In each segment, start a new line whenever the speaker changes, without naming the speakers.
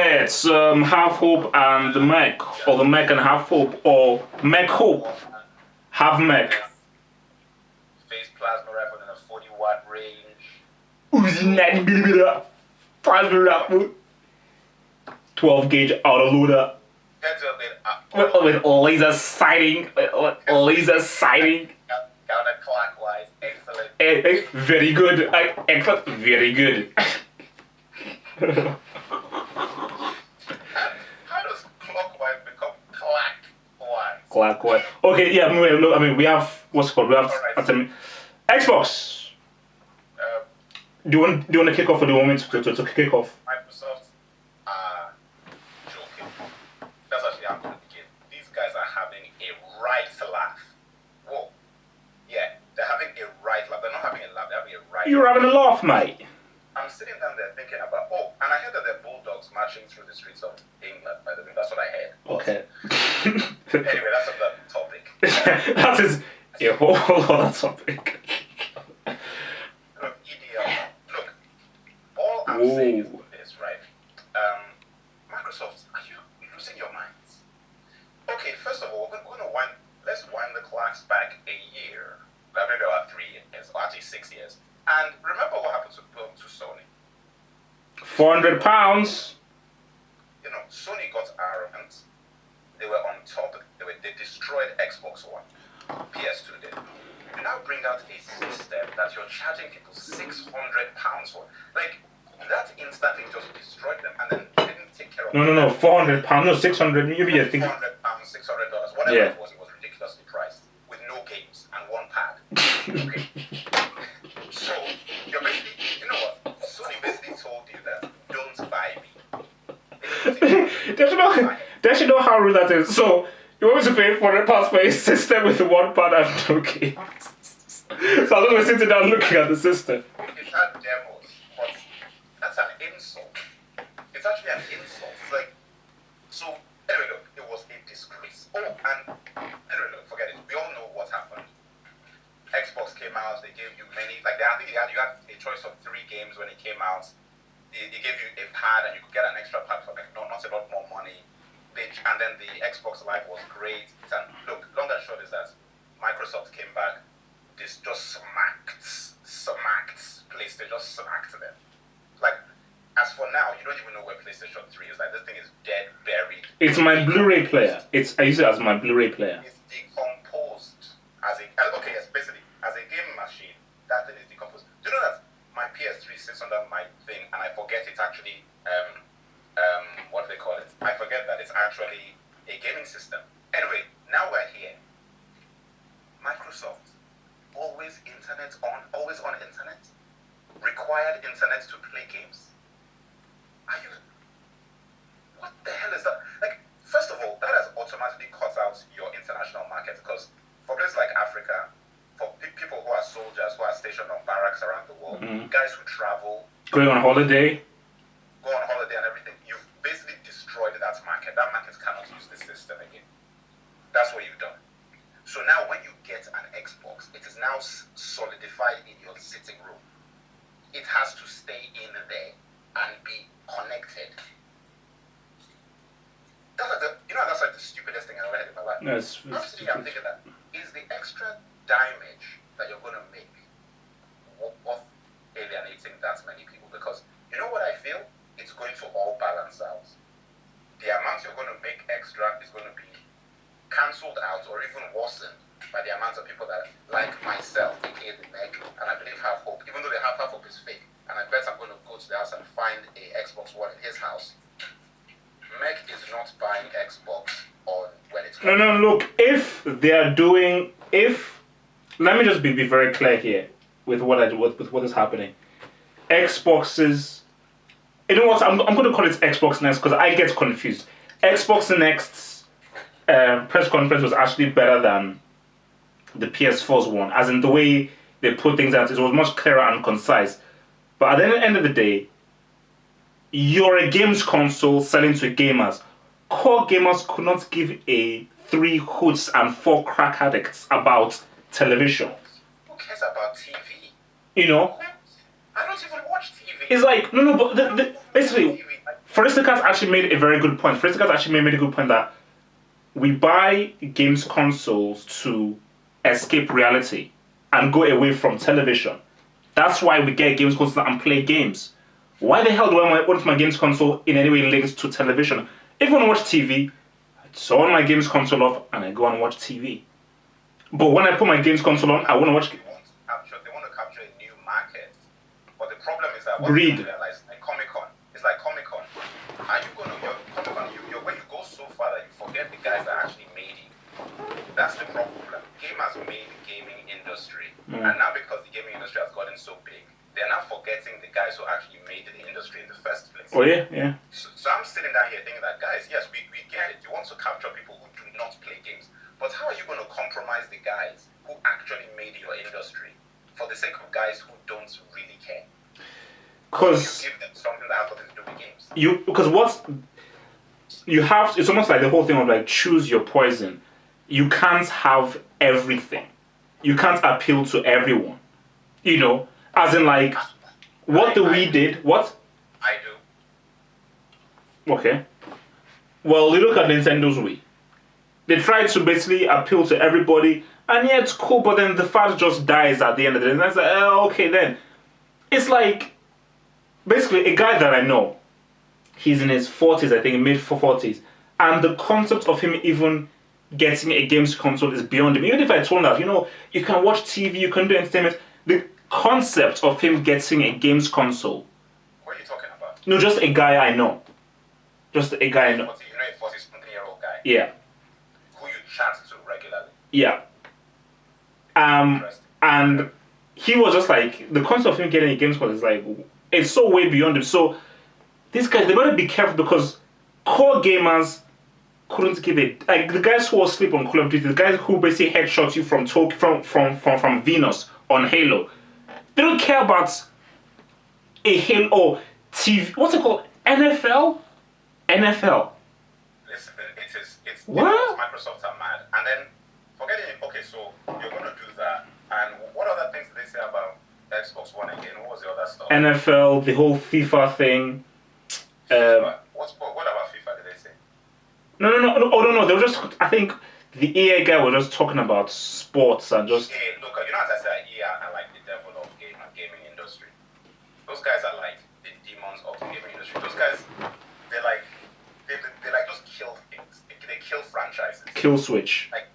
It's Half Hope and the Mech, or the Mech and Half Hope, or Mech Hope, Half Mech.
Phase plasma rifle in a 40-watt range.
Uzi 9mm plasma rifle, 12 gauge autoloader. With laser sighting,
Counterclockwise, excellent.
Very good, excellent, very good.
How does clockwise become clockwise?
Clockwise. Okay, yeah. I mean, we have what's it called? We have Xbox. Do you want to kick off, or do you want me to kick off?
Microsoft are joking. That's actually how I'm going to begin. These guys are having a right laugh. Whoa. Yeah, they're having a right laugh. They're not having a laugh, they're having a right
You're having a laugh, mate.
I'm sitting down there thinking about, and I heard that there are bulldogs marching through the streets of England, by the way. That's what I heard.
Okay.
Anyway, that's another topic.
That is a whole other topic.
Look, look, all I'm saying is this, right? Microsoft, are you losing your minds? Okay, first of all, let's wind the clocks back a year. Maybe about 3 years, or actually 6 years. And remember what happened to Sony?
£400.
You know, Sony got arrogant. They were on top. They destroyed Xbox One. PS2 did. You now bring out a system that you're charging people £600 for. Like, that instantly just destroyed them, and then they didn't take care of
No, £400. No, 600. Maybe I think.
£400, $600, whatever it was ridiculously priced with no games and one pad. Okay. So you're basically, you know what? Sony basically told you that don't buy me.
They should know how rude that is. So you want me to pay £400 for a system with one pad and no games? So I'm just sitting down looking at the system.
It's had demos, but that's an insult. It's actually an insult. It's like, so anyway, look, it was a disgrace. And anyway, look, forget it. We all know what happened. Xbox came out, they gave you many, like I think you had a choice of 3 games when it came out. They gave you a pad and you could get an extra pad for like not a lot more money. And then the Xbox Live was great. And look, long and short is that Microsoft came back, this just smacked PlayStation, just smacked them. Like, as for now, you don't even know where PlayStation 3 is. Like, this thing is dead, buried.
It's my Blu-ray player. I use it as my Blu-ray player.
It's decomposed as yes, basically, as a game machine, that thing is decomposed. Do you know that my PS3 sits under my thing and I forget it's actually, what do they call it? I forget that it's actually a gaming system. Anyway, now we're here. Microsoft, always on internet, required internet to play games. What the hell is that? Like, first of all, that has automatically cut out your international market, because for places like Africa, for people who are soldiers, who are stationed on barracks around the world, guys who travel,
going on holiday
and everything, you've basically destroyed that market. That market cannot use the system again. That's what you've done. So now when you get an Xbox, it is now solidified in your sitting room. It has to stay in there and be connected. That's like the stupidest thing I've ever heard in my life. I'm thinking that is the extra damage that you're going to make worth alienating that many people? Because you know what I feel? It's going to all balance out. The amount you're going to make extra is going to be cancelled out or even worsened by the amount of people that, like myself, aka the Mech, and I believe Half Hope, even though the Half Hope is fake, and I bet I'm going to go to the house and find a Xbox One in his house. Mech is not buying Xbox on when it's
No, look, let me just be very clear here with what is happening. Xboxes, you know what, I'm going to call it Xbox Next because I get confused. Xbox Next's press conference was actually better than the PS4's one, as in the way they put things out, it was much clearer and concise. But at the end of the day, you're a games console selling to gamers. Core gamers could not give a 3 hoots and 4 crack addicts about television.
Who cares about TV?
You know?
I don't even watch TV.
It's like, but basically, Faristikas actually made a very good point. Faristikas actually made a good point that we buy games consoles to escape reality and go away from television. That's why we get games consoles and play games. Why the hell do I want my games console in any way linked to television? If I want to watch TV, I turn my games console off and I go and watch TV. But when I put my games console on, I want to watch.
They want to capture a new market. But the problem is that what
Greed.
they don't realize, like Comic-Con, it's like Comic-Con. Are you going to Comic-Con? When you go so far that you forget the guys that actually made it. That's the problem. Gamers made the gaming industry, and now because the gaming industry has gotten so big, they're now forgetting the guys who actually made the industry in the first place.
Oh yeah, yeah.
So I'm sitting down here thinking that, guys, yes, we get it. You want to capture people who do not play games, but how are you going to compromise the guys who actually made your industry for the sake of guys who don't really care?
Because
you give them something that has nothing to do with games.
It's almost like the whole thing of like choose your poison. You can't have everything. You can't appeal to everyone. You know, as in like, what the Wii did. What?
I do.
Okay. Well, you look at Nintendo's Wii. They tried to basically appeal to everybody, and yeah, it's cool, but then the fad just dies at the end of the day. And I say, oh, okay, then. It's like, basically, a guy that I know, he's in his 40s, I think, mid-40s, and the concept of him even getting a games console is beyond him. Even if I told him that, you know, you can watch TV, you can do entertainment, the concept of him getting a games console.
What are you talking about?
No, just a guy I know. Just a guy I know.
40, you know a 40-something-year-old guy?
Yeah.
Who you chat to regularly?
Yeah. And he was just like, the concept of him getting a games console is like, it's so way beyond him. So these guys, they better be careful because core gamers couldn't give it. Like the guys who were asleep on Call of Duty, the guys who basically headshot you from from Venus on Halo, they don't care about a Halo or TV. What's it called? NFL.
Listen, it's
What?
Microsoft are mad. And then, forgetting it, okay, so you're going to do that. And what other things did they say about Xbox One again? What was the other stuff?
NFL, the whole FIFA thing.
What about FIFA did they say?
No. They were just, I think the EA guy was just talking about sports and just.
Hey, look, you know, as I said, EA are like the devil of gaming industry. Those guys are like the demons of the gaming industry. Those guys, they're like, they like just kill things. They kill franchises.
Kill switch.
Like,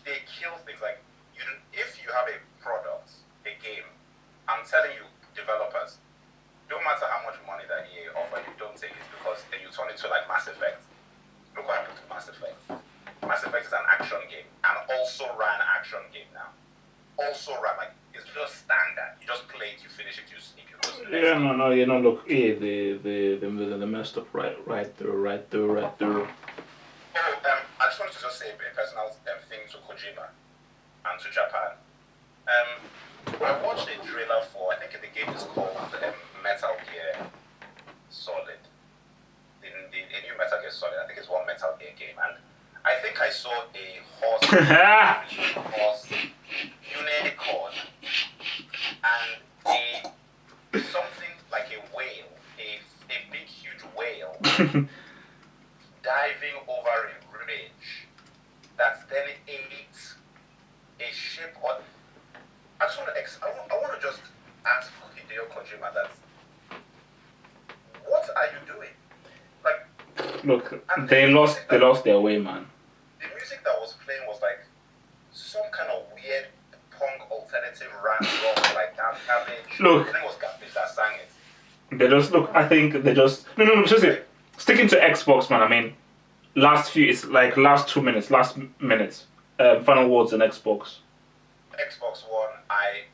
they kill things. Like, if you have a product, a game, I'm telling you, developers, no matter how much money that EA offer you, don't take it because then you turn it to like Mass Effect. Look what happened to Mass Effect. Mass Effect is an action game and also ran action game now. Also ran, like, it's just standard. You just play it, you finish it, you sleep, you go to the next
Yeah,
game.
no, look, the messed up right there.
Oh, I just wanted to just say a personal thing to Kojima and to Japan. I watched a trailer for, I think the game is called Metal Gear Solid. The new Metal Gear Solid, I think it's one Metal Gear game. And I think I saw a horse unicorn and something like a whale, a big huge whale diving over a ridge that then ate a ship on. I just want to I want to just ask Hideo Kojima that, what are you doing? Like,
Look, they lost their way, man.
the music that was playing was like some kind of weird punk alternative rap rock, like Garbage.
Look.
I think it was Garbage that sang it.
They just look. I think they just no. Just it. Sticking to Xbox, man. I mean, last 2 minutes, final words on Xbox.
Xbox One, I'm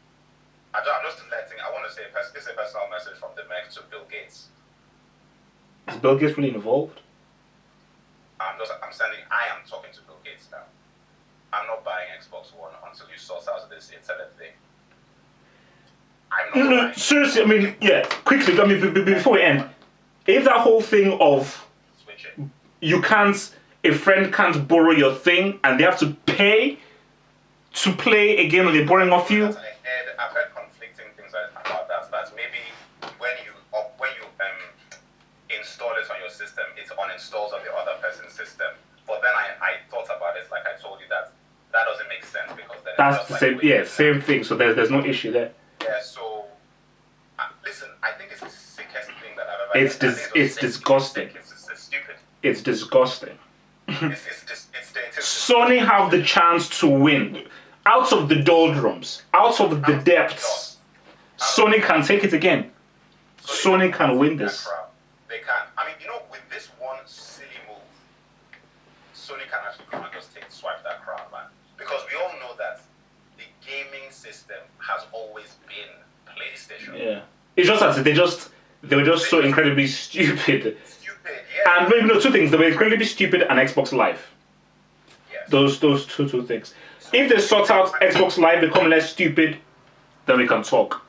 just letting. I want to say this is a personal message from the Mac to Bill Gates.
Is Bill Gates really involved?
I'm sending. I am talking to Bill Gates now. I'm not buying Xbox One until you sort out this internet thing. I'm not.
No,
buying it.
seriously. I mean, yeah. Quickly, I mean, before we end, if that whole thing of
Switch it.
a friend can't borrow your thing and they have to pay to play a game that they're borrowing off you.
I've heard conflicting things about that. That's maybe when you install it on your system, it uninstalls on the other person's system. But then I thought about it, like I told you, that doesn't make sense because then
That's
it's
the
just
same.
like
Yeah, same thing. So there's no issue there.
Yeah, so listen, I think it's the sickest thing that I've ever.
It's disgusting.
It's stupid.
It's disgusting.
It's
Sony have the chance to win out of the doldrums, out of the depths. Sony can take it again. Sony can win this.
They can. I mean, with this one silly move, Sony can actually come and just swipe that crown, man. Because we all know that the gaming system has always been PlayStation.
Yeah. It's just that they were just so incredibly stupid.
Stupid, yeah.
And maybe no, two things. They were incredibly stupid and Xbox Live.
Yes.
Those two things. If they sort out Xbox Live, become less stupid, then we can talk.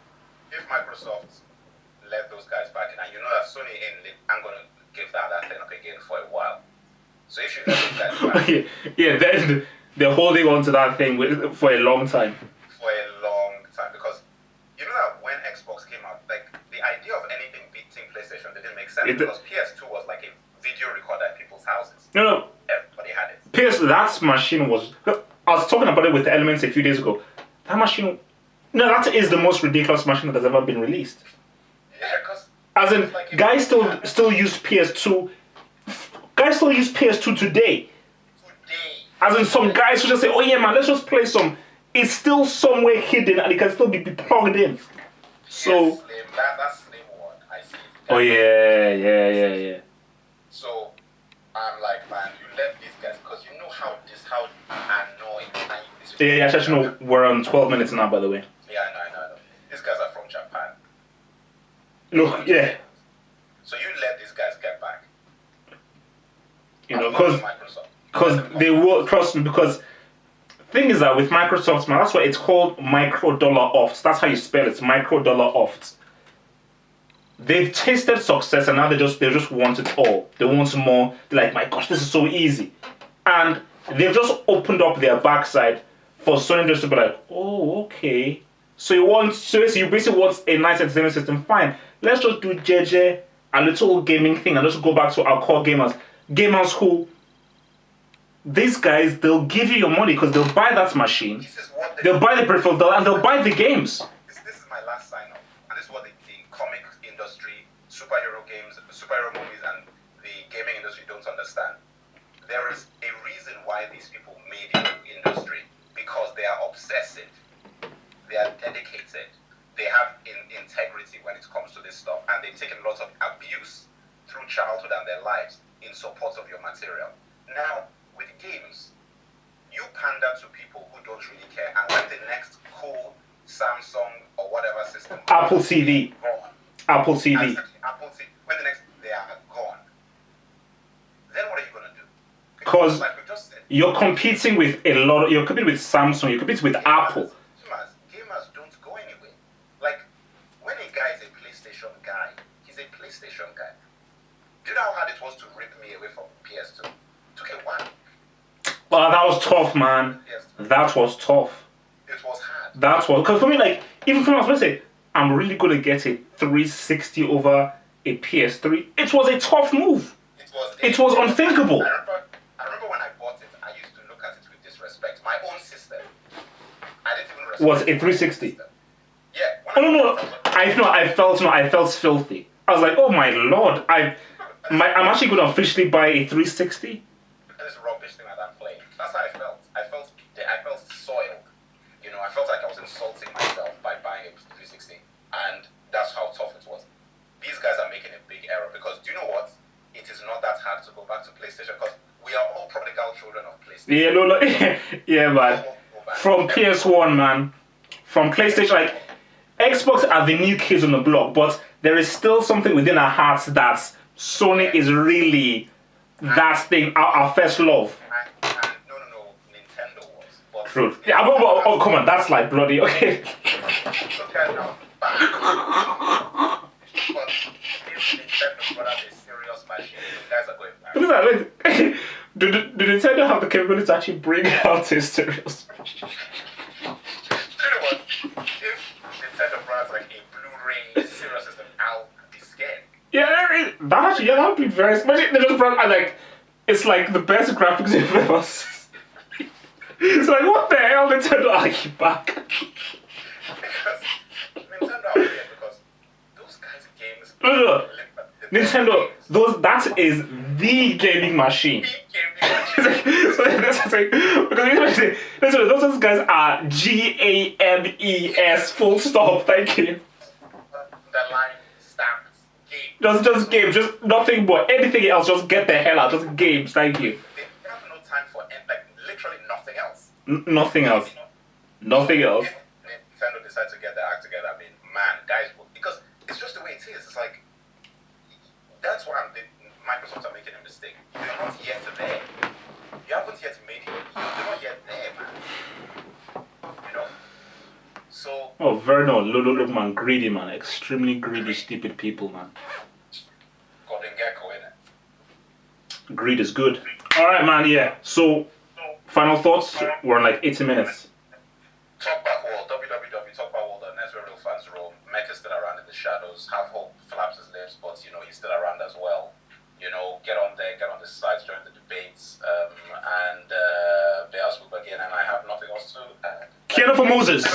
If Microsoft let those guys back in, and you know that Sony I'm going to give that thing up again for a while. So if you let those guys back
Yeah, then they're holding on to that thing for a long time.
For a long time, because you know that when Xbox came out, like the idea of anything beating PlayStation didn't make sense because PS2 was like a video recorder at people's houses.
No.
Everybody had it.
That machine was. I was talking about it with the Elements a few days ago. That machine. No, that is the most ridiculous machine that has ever been released.
Yeah, because.
As in, guys still use PS2. Guys still use PS2 today. As in, some guys who just say, "Oh yeah, man, let's just play some." It's still somewhere hidden, and it can still be plugged in. So.
Yes, that Slim one, I see.
Oh yeah.
So, I'm like, man, you let these guys because you know how annoying.
Yeah, actually, no, we're on 12 minutes now, by the way.
Yeah, I know. These guys are from Japan.
Look, yeah.
So you let these guys get back.
Because they will, trust me, because thing is that with Microsoft, man, that's why it's called micro-dollar oft. That's how you spell it, micro-dollar oft. They've tasted success and now they just want it all. They want more. They're like, my gosh, this is so easy. And they've just opened up their backside for Sony just to be like, oh, okay. So you basically want a nice entertainment system. Fine. Let's just do JJ, a little gaming thing, and just go back to our core gamers. Gamers who, these guys, they'll give you your money because they'll buy that machine. They'll buy the peripheral, and they'll buy the games.
This is my last sign off. And this is what the comic industry, superhero games, superhero movies, and the gaming industry don't understand. There is a reason why these people made the industry, because they are obsessive, they are dedicated, they have integrity when it comes to this stuff, and they've taken lots of abuse through childhood and their lives in support of your material. Now, with games, you pander to people who don't really care, and when the next cool Samsung or whatever system,
Apple TV,
gone,
Apple TV,
when the next they are gone, then what are you gonna do?
Because
like we just said,
you're competing with you're competing with Samsung, you're competing with Apple.
Gamers don't go anywhere. Like, when a guy is a PlayStation guy, he's a PlayStation guy. Do you know how hard it was to rip me away from PS2? It took a while.
Well, that was tough, man. That was tough.
It was hard.
That's what, because for me, like, even for me, I was going to say, I'm really going to get a 360 over a PS3. It was a tough move. It was unthinkable.
I remember when I bought it, I used to look at it with disrespect. My own system. I didn't even respect
Was a 360?
Yeah.
Oh, no. I felt filthy. I was like, oh my lord, I'm actually going to officially buy a 360.
This rubbish thing that I'm playing. That's how I felt. I felt soiled. You know, I felt like I was insulting myself by buying a 360. And that's how tough it was. These guys are making a big error because, do you know what? It is not that hard to go back to PlayStation because we are all prodigal children of PlayStation.
Yeah, yeah, man. From PS1, man. From PlayStation, like, Xbox are the new kids on the block, but there is still something within our hearts that Sony is really that thing, our first love.
And no, Nintendo was. But
True. Yeah, oh, come on, that's like bloody, okay.
Look at now. But if Nintendo brought out a serious machine, you guys are going back.
Look at that. Do Nintendo have the capability to actually bring out a serious machine?
Do you know what? If Nintendo brought like a Blu-ray serious system, I'll be scared.
Yeah, That actually, yeah, that would be very. Especially they just brought like, it's like the best graphics you've ever seen. It's like, what the hell, Nintendo? Are you back?
Because Nintendo are weird because those guys' games.
No. Nintendo, that is the gaming machine. So that's like, because those guys are GAMES full stop. Thank you.
The line stamped game.
Just games, just nothing more. Anything else, just get the hell out. Just games. Thank you.
They have no time for like literally nothing else.
Nothing else. Nothing else.
If Nintendo decides to get their act together, I mean, man, guys, because it's just the way it is. It's like that's why Microsoft are making a mistake. You're not yet there. You haven't yet made it. You're not yet there, man. You know. So.
Oh, very no. Look, man, greedy, man, extremely greedy, stupid people, man.
Golden Gecko in it.
Greed is good. All right, man. Yeah. So, final thoughts. We're on like 80 minutes.
Talkback World, www.talkbackworld.net, where real fans roam. Mech is still around in the shadows. Have Hope flaps his lips, but you know he's still around as well. You know, get on there, get on the sites, join the debates, and Bears Group again. And I have nothing else to add.
Kill for Moses.